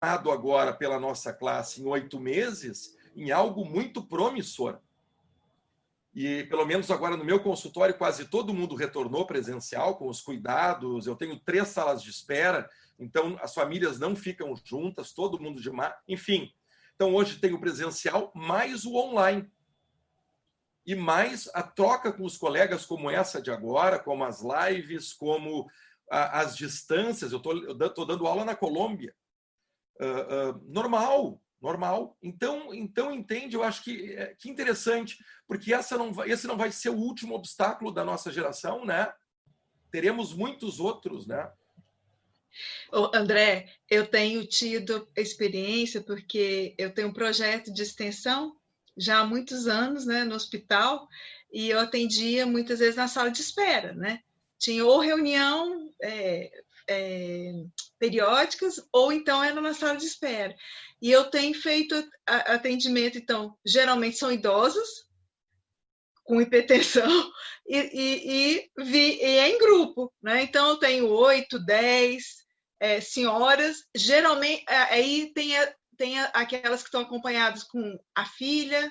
agora pela nossa classe em 8 meses em algo muito promissor. E, pelo menos agora no meu consultório, quase todo mundo retornou presencial, com os cuidados. Eu tenho 3 salas de espera, então as famílias não ficam juntas, todo mundo de máscara, enfim. Então, hoje tem o presencial, mais o online. E mais a troca com os colegas, como essa de agora, como as lives, como as distâncias. Eu estou dando aula na Colômbia. Normal. Então entende, eu acho que interessante, porque esse não vai ser o último obstáculo da nossa geração, né? Teremos muitos outros, né? Ô, André, eu tenho tido experiência porque eu tenho um projeto de extensão já há muitos anos, né, no hospital, e eu atendia muitas vezes na sala de espera, né? Tinha ou reunião periódicas, ou então era na sala de espera. E eu tenho feito atendimento, então, geralmente são idosos com hipertensão e é em grupo, né? Então eu tenho 8, 10 senhoras, geralmente aí tem aquelas que estão acompanhadas com a filha,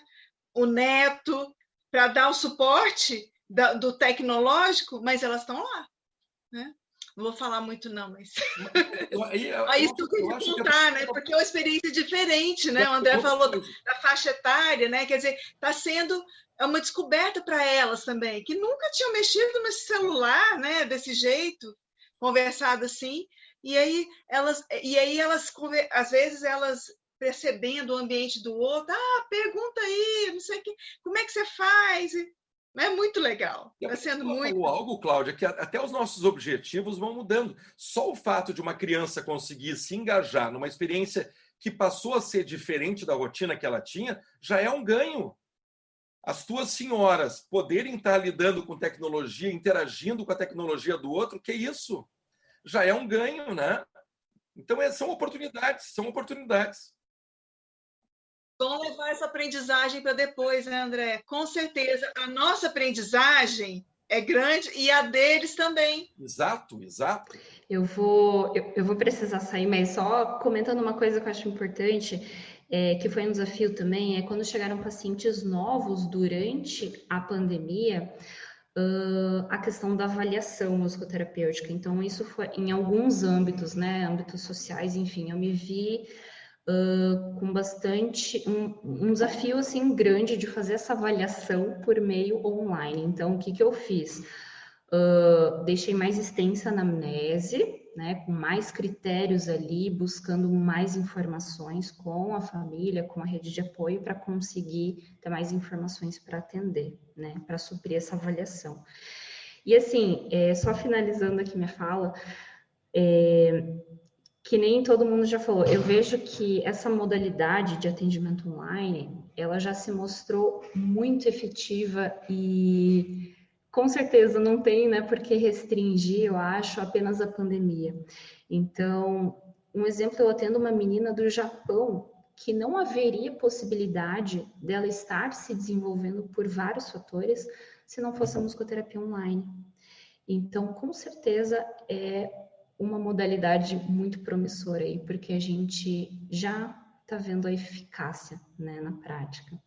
o neto, para dar o suporte do tecnológico, mas elas estão lá, né? Não vou falar muito, não, mas. É isso que eu queria contar, né? Porque é uma experiência diferente, né? O André falou da faixa etária, né? Quer dizer, está sendo uma descoberta para elas também, que nunca tinham mexido nesse celular, né? Desse jeito, conversado assim. E aí elas, às vezes, elas percebendo o ambiente do outro, pergunta aí, não sei o que, como é que você faz? É muito legal. Está sendo muito. Falou algo, Cláudia, que até os nossos objetivos vão mudando. Só o fato de uma criança conseguir se engajar numa experiência que passou a ser diferente da rotina que ela tinha, já é um ganho. As tuas senhoras poderem estar lidando com tecnologia, interagindo com a tecnologia do outro, que isso? Já é um ganho, né? Então, são oportunidades. Vão levar essa aprendizagem para depois, né, André? Com certeza. A nossa aprendizagem é grande e a deles também. Exato. Eu vou precisar sair, mas só comentando uma coisa que eu acho importante, que foi um desafio também, é quando chegaram pacientes novos durante a pandemia, a questão da avaliação musicoterapêutica. Então, isso foi em alguns âmbitos, né? Âmbitos sociais, enfim, eu me vi com bastante um desafio assim grande de fazer essa avaliação por meio online. Então, o que eu fiz? Deixei mais extensa a anamnese, né, com mais critérios ali, buscando mais informações com a família, com a rede de apoio, para conseguir ter mais informações para atender, né, para suprir essa avaliação. E assim, só finalizando aqui minha fala, que nem todo mundo já falou, eu vejo que essa modalidade de atendimento online, ela já se mostrou muito efetiva e com certeza não tem, né, por que restringir, eu acho, apenas a pandemia. Então, um exemplo, eu atendo uma menina do Japão que não haveria possibilidade dela estar se desenvolvendo por vários fatores se não fosse a musicoterapia online. Então, com certeza, é uma modalidade muito promissora aí, porque a gente já está vendo a eficácia, né, na prática.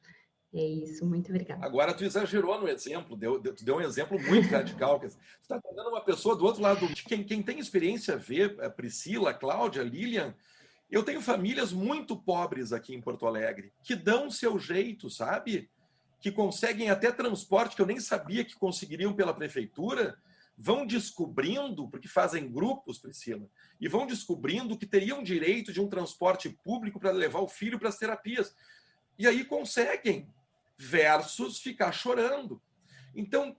É isso, muito obrigada. Agora, tu exagerou no exemplo, tu deu um exemplo muito radical. Tu está atendendo uma pessoa do outro lado. Quem tem experiência vê, a Priscila, a Cláudia, a Lilian. Eu tenho famílias muito pobres aqui em Porto Alegre, que dão seu jeito, sabe? Que conseguem até transporte, que eu nem sabia que conseguiriam pela prefeitura, vão descobrindo, porque fazem grupos, Priscila, e vão descobrindo que teriam direito de um transporte público para levar o filho para as terapias. E aí conseguem, versus ficar chorando. Então,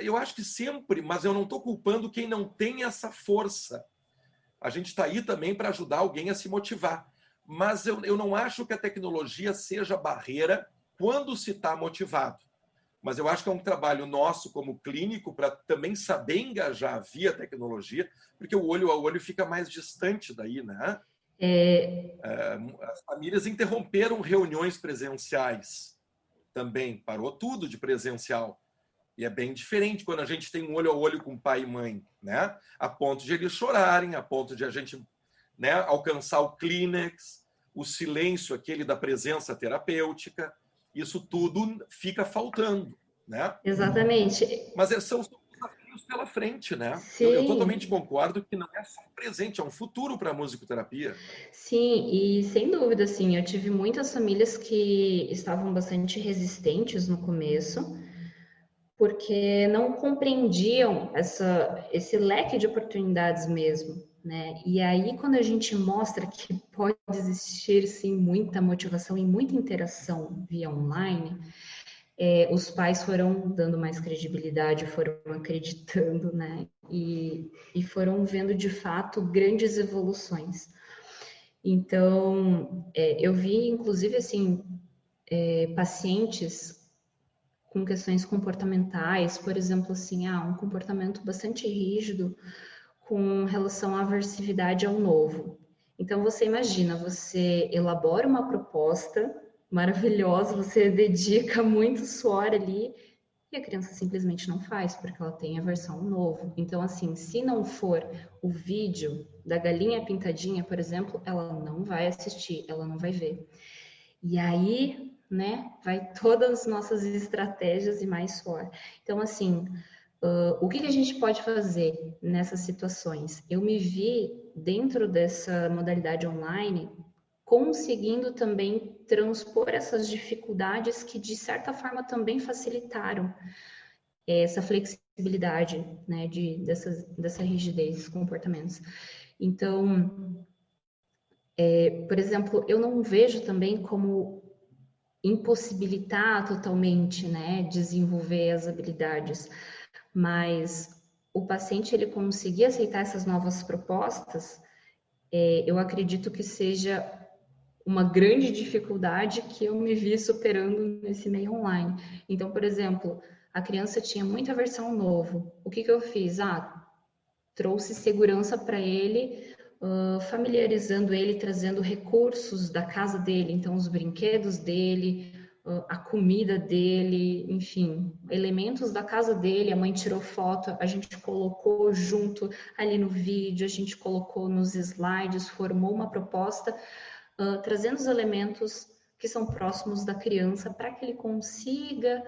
eu acho que sempre, mas eu não estou culpando quem não tem essa força. A gente está aí também para ajudar alguém a se motivar. Mas eu não acho que a tecnologia seja barreira quando se está motivado. Mas eu acho que é um trabalho nosso como clínico para também saber engajar via tecnologia, porque o olho a olho fica mais distante daí, né? As famílias interromperam reuniões presenciais também, parou tudo de presencial. E é bem diferente quando a gente tem um olho a olho com pai e mãe, né? A ponto de eles chorarem, a ponto de a gente né? Alcançar o clínex, o silêncio, aquele da presença terapêutica, isso tudo fica faltando, né? Exatamente. Mas são desafios pela frente, né? Eu totalmente Sim, concordo que não é só um presente, é um futuro para a musicoterapia. sim, e sem dúvida, assim, eu tive muitas famílias que estavam bastante resistentes no começo, porque não compreendiam esse leque de oportunidades mesmo, né? E aí, quando a gente mostra que pode existir, sim, muita motivação e muita interação via online, os pais foram dando mais credibilidade, foram acreditando, né? E foram vendo, de fato, grandes evoluções. Então, eu vi, inclusive, assim, pacientes com questões comportamentais, por exemplo, assim, um comportamento bastante rígido com relação à aversividade ao novo. Então, você imagina, você elabora uma proposta maravilhosa, você dedica muito suor ali e a criança simplesmente não faz, porque ela tem aversão ao novo. Então, assim, se não for o vídeo da galinha pintadinha, por exemplo, ela não vai assistir, ela não vai ver. E aí, né, vai todas as nossas estratégias e mais suor. Então, assim, o que a gente pode fazer nessas situações? Eu me vi dentro dessa modalidade online conseguindo também transpor essas dificuldades que de certa forma também facilitaram essa flexibilidade, né, dessa rigidez dos comportamentos. Então, por exemplo, eu não vejo também como impossibilitar totalmente, né, desenvolver as habilidades, mas o paciente ele conseguir aceitar essas novas propostas, eu acredito que seja uma grande dificuldade que eu me vi superando nesse meio online. Então, por exemplo, a criança tinha muita aversão ao novo. O que eu fiz? Trouxe segurança para ele, familiarizando ele, trazendo recursos da casa dele, então os brinquedos dele, a comida dele, enfim, elementos da casa dele. A mãe tirou foto, a gente colocou junto ali no vídeo, a gente colocou nos slides, formou uma proposta, trazendo os elementos que são próximos da criança para que ele consiga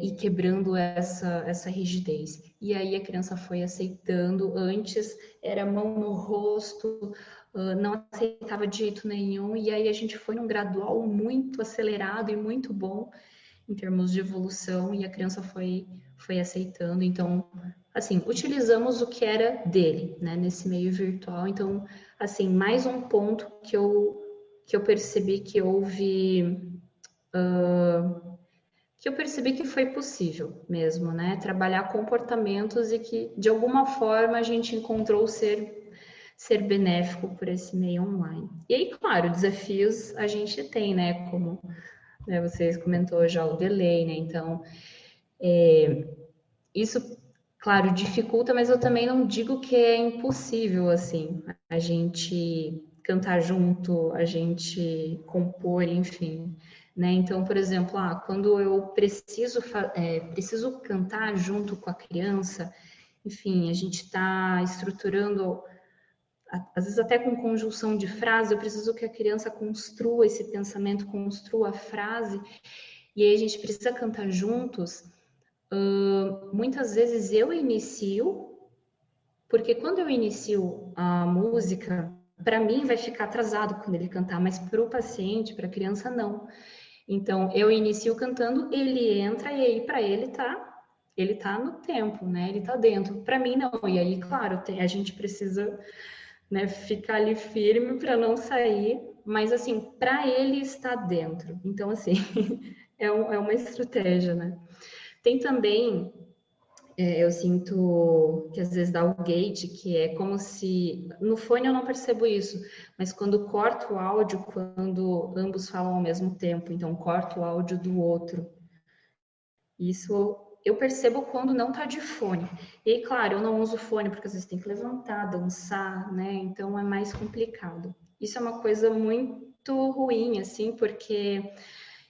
e quebrando essa rigidez. E aí a criança foi aceitando. Antes era mão no rosto, não aceitava de jeito nenhum, e aí a gente foi num gradual muito acelerado e muito bom em termos de evolução, e a criança foi aceitando. Então, assim, utilizamos o que era dele, né, nesse meio virtual. Então, assim, mais um ponto que eu percebi que houve... que eu percebi que foi possível mesmo, né? Trabalhar comportamentos e que, de alguma forma, a gente encontrou ser benéfico por esse meio online. E aí, claro, desafios a gente tem, né? Como, né, vocês comentou já o delay, né? Então, isso, claro, dificulta, mas eu também não digo que é impossível, assim, a gente cantar junto, a gente compor, enfim, né? Então, por exemplo, quando eu preciso cantar junto com a criança, enfim, a gente está estruturando, às vezes até com conjunção de frase, eu preciso que a criança construa esse pensamento, construa a frase, e aí a gente precisa cantar juntos. Muitas vezes eu inicio, porque quando eu inicio a música, para mim vai ficar atrasado quando ele cantar, mas para o paciente, para a criança, não. Então, eu inicio cantando, ele entra e aí para ele tá no tempo, né? Ele tá dentro. Para mim, não. E aí, claro, a gente precisa, né, ficar ali firme para não sair, mas assim, para ele estar dentro. Então, assim, é uma estratégia, né? Tem também, eu sinto que às vezes dá o gate, que é como se... No fone eu não percebo isso, mas quando corto o áudio, quando ambos falam ao mesmo tempo, então corto o áudio do outro. Isso eu percebo quando não tá de fone. E aí, claro, eu não uso fone, porque às vezes tem que levantar, dançar, né? Então é mais complicado. Isso é uma coisa muito ruim, assim, porque...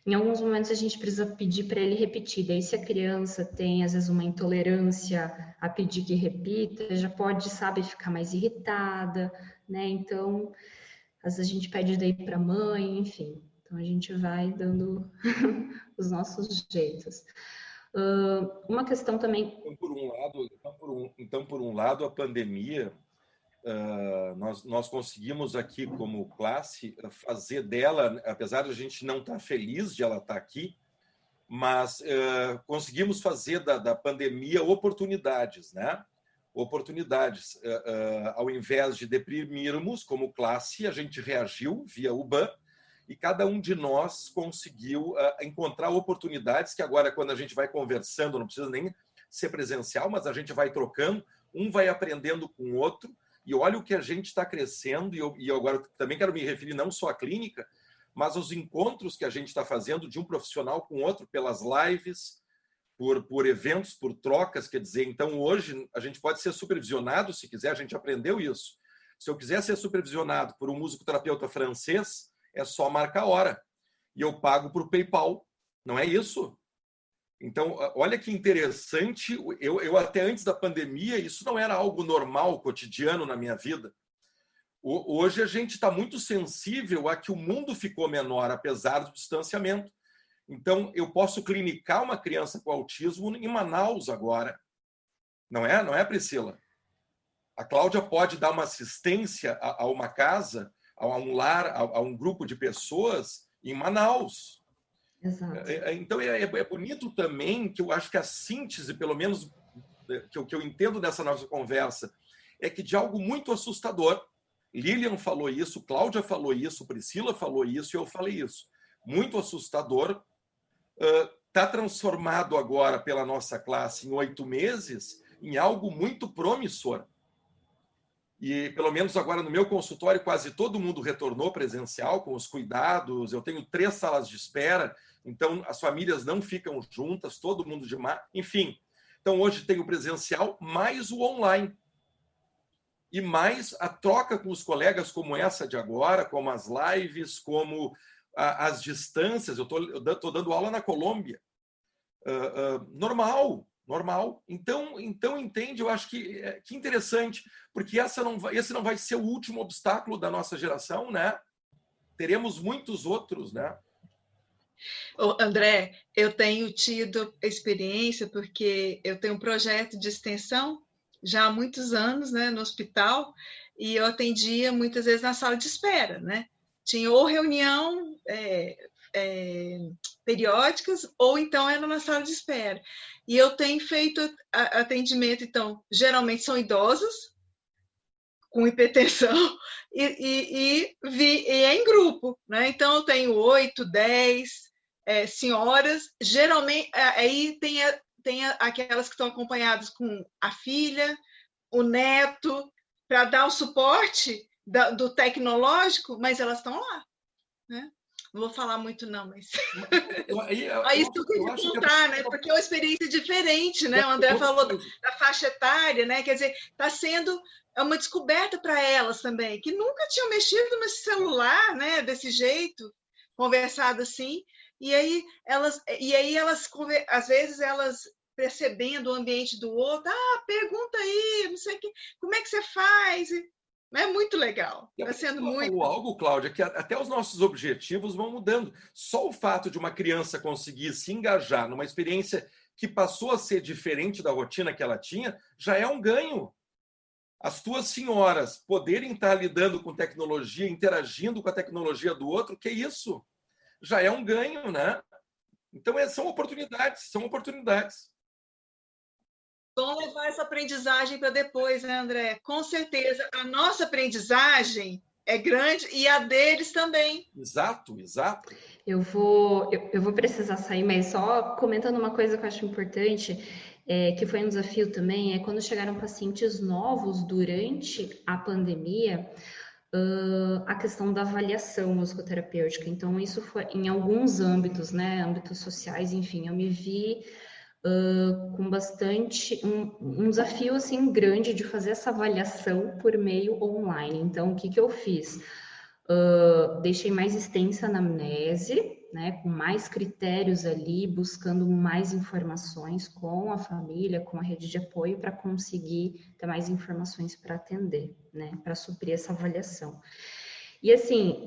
Em alguns momentos a gente precisa pedir para ele repetir. Daí, se a criança tem, às vezes, uma intolerância a pedir que repita, já pode, sabe, ficar mais irritada, né? Então, às vezes a gente pede daí para a mãe, enfim. Então, a gente vai dando os nossos jeitos. Uma questão também... Então, por um lado, a pandemia, nós conseguimos aqui, como classe, fazer dela, apesar de a gente não estar feliz de ela estar aqui, mas conseguimos fazer da pandemia oportunidades, né? Oportunidades. Ao invés de deprimirmos como classe, a gente reagiu via UBAN e cada um de nós conseguiu encontrar oportunidades que agora, quando a gente vai conversando, não precisa nem ser presencial, mas a gente vai trocando, um vai aprendendo com o outro, e olha o que a gente está crescendo, e eu agora também quero me referir não só à clínica, mas aos encontros que a gente está fazendo de um profissional com outro, pelas lives, por eventos, por trocas, quer dizer, então hoje a gente pode ser supervisionado, se quiser, a gente aprendeu isso. Se eu quiser ser supervisionado por um musicoterapeuta francês, é só marcar a hora. E eu pago por PayPal, não é isso? Então, olha que interessante, eu até antes da pandemia, isso não era algo normal, cotidiano na minha vida. Hoje a gente está muito sensível a que o mundo ficou menor, apesar do distanciamento. Então, eu posso clinicar uma criança com autismo em Manaus agora. Não é, Priscila? A Cláudia pode dar uma assistência a uma casa, a um lar, a um grupo de pessoas em Manaus. Exato. Então, é bonito também que eu acho que a síntese, pelo menos que eu entendo dessa nossa conversa, é que de algo muito assustador, Lilian falou isso, Cláudia falou isso, Priscila falou isso e eu falei isso. Muito assustador, está transformado agora pela nossa classe em 8 meses em algo muito promissor. E, pelo menos agora no meu consultório, quase todo mundo retornou presencial com os cuidados. Eu tenho 3 salas de espera, então as famílias não ficam juntas, todo mundo de mar... Enfim, então hoje tem o presencial mais o online. E mais a troca com os colegas como essa de agora, como as lives, como as distâncias. Eu estou dando aula na Colômbia. Normal. Então entende, eu acho que interessante, porque esse não vai ser o último obstáculo da nossa geração, né? Teremos muitos outros, né? André, eu tenho tido experiência porque eu tenho um projeto de extensão já há muitos anos, né, no hospital, e eu atendia muitas vezes na sala de espera, né? Tinha ou reunião periódicas, ou então era na sala de espera. E eu tenho feito atendimento, então, geralmente são idosos, com hipertensão, e é em grupo, né? Então, eu tenho 8, 10 senhoras, geralmente, aí tem aquelas que estão acompanhadas com a filha, o neto, para dar o suporte do tecnológico, mas elas estão lá, né? Não vou falar muito, não, mas. Isso que eu queria contar, né? Porque é uma experiência diferente, né? O André falou da faixa etária, né? Quer dizer, está sendo uma descoberta para elas também, que nunca tinham mexido nesse celular, né? Desse jeito, conversado assim. E aí elas, às vezes, elas percebendo o ambiente do outro, pergunta aí, não sei o que, como é que você faz? É muito legal. Está sendo muito. Falou algo, Cláudia, que até os nossos objetivos vão mudando. Só o fato de uma criança conseguir se engajar numa experiência que passou a ser diferente da rotina que ela tinha, já é um ganho. As tuas senhoras poderem estar lidando com tecnologia, interagindo com a tecnologia do outro, que isso? Já é um ganho, né? Então, são oportunidades. Vamos levar essa aprendizagem para depois, né, André? Com certeza. A nossa aprendizagem é grande e a deles também. Exato. Eu vou precisar sair, mas só comentando uma coisa que eu acho importante, que foi um desafio também, quando chegaram pacientes novos durante a pandemia, a questão da avaliação musicoterapêutica. Então, isso foi em alguns âmbitos, né? Âmbitos sociais, enfim, eu me vi com bastante um desafio assim grande de fazer essa avaliação por meio online. Então, o que eu fiz? Deixei mais extensa a anamnese, né, com mais critérios ali, buscando mais informações com a família, com a rede de apoio, para conseguir ter mais informações para atender, né, para suprir essa avaliação. E assim,